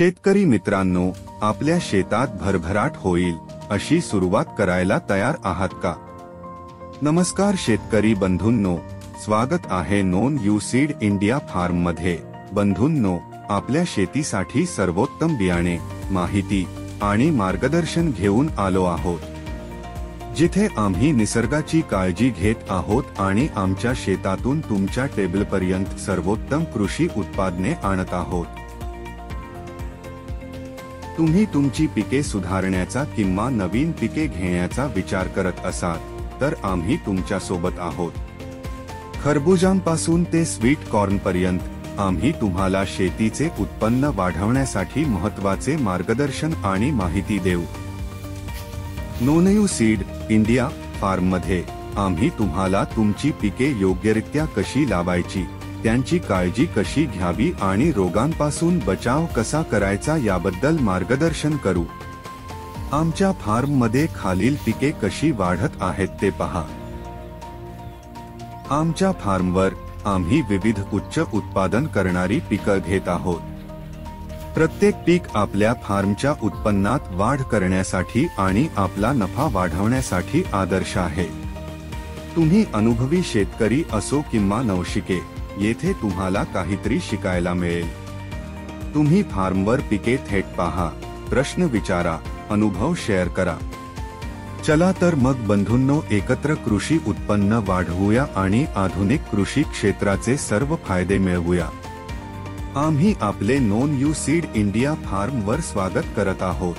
शेतकरी मित्रांनो, आपल्या शेतात भरभराट होईल अशी सुरुवात करायला तयार आहात का? नमस्कार शेतकरी बंधूंनो, स्वागत आहे Known You Seed India Farm मध्ये। बंधूंनो, आपल्या शेतीसाठी सर्वोत्तम बियाणे, माहिती आणि मार्गदर्शन घेऊन आलो आहोत, जिथे आम्ही निसर्गाची काळजी घेत आहोत आणि आमच्या शेतातून तुमच्या टेबलपर्यंत सर्वोत्तम कृषी उत्पादने आणत आहोत। तुम्ही तुमची पिके सुधारण्याचा किंवा नवीन पिके घेण्याचा विचार करत असाल तर आम्ही तुमच्या सोबत आहोत। खरबुजांपासून ते स्वीट कॉर्न पर्यंत आम्ही तुम्हाला शेतीचे उत्पन्न वाढवण्यासाठी महत्त्वाचे मार्गदर्शन आणि माहिती देऊ। Known You Seed India Farm मध्ये आम्ही तुम्हाला तुमची पिके योग्यरित्या कशी लावायची, त्यांची काळजी कशी घ्यावी आणि रोगांपासून बचाव कसा करायचा याबद्दल मार्गदर्शन करू। आमच्या फार्म मध्ये खालील पिके कशी वाढत आहेत ते पहा। आमच्या फार्मवर आम्ही विविध उच्च उत्पादन करणारी पिके घेत आहोत। प्रत्येक पीक आपल्या फार्मच्या उत्पन्नात वाढ करण्यासाठी आणि आपला नफा वाढवण्यासाठी आदर्श आहे। तुम्ही अनुभवी शेतकरी असो किंवा नवशिके, येथे तुम्हाला काहीतरी शिकायला मिळेल। तुम्ही फार्मवर पिके थेट पहा, प्रश्न विचारा, अनुभव शेअर करा। चला तर मग बंधूंनो, एकत्र कृषी उत्पन्न वाढवूया आणि आधुनिक कृषी क्षेत्राचे सर्व फायदे मिळवूया। आम्ही आपले Known You Seed India Farm वर स्वागत करत आहोत।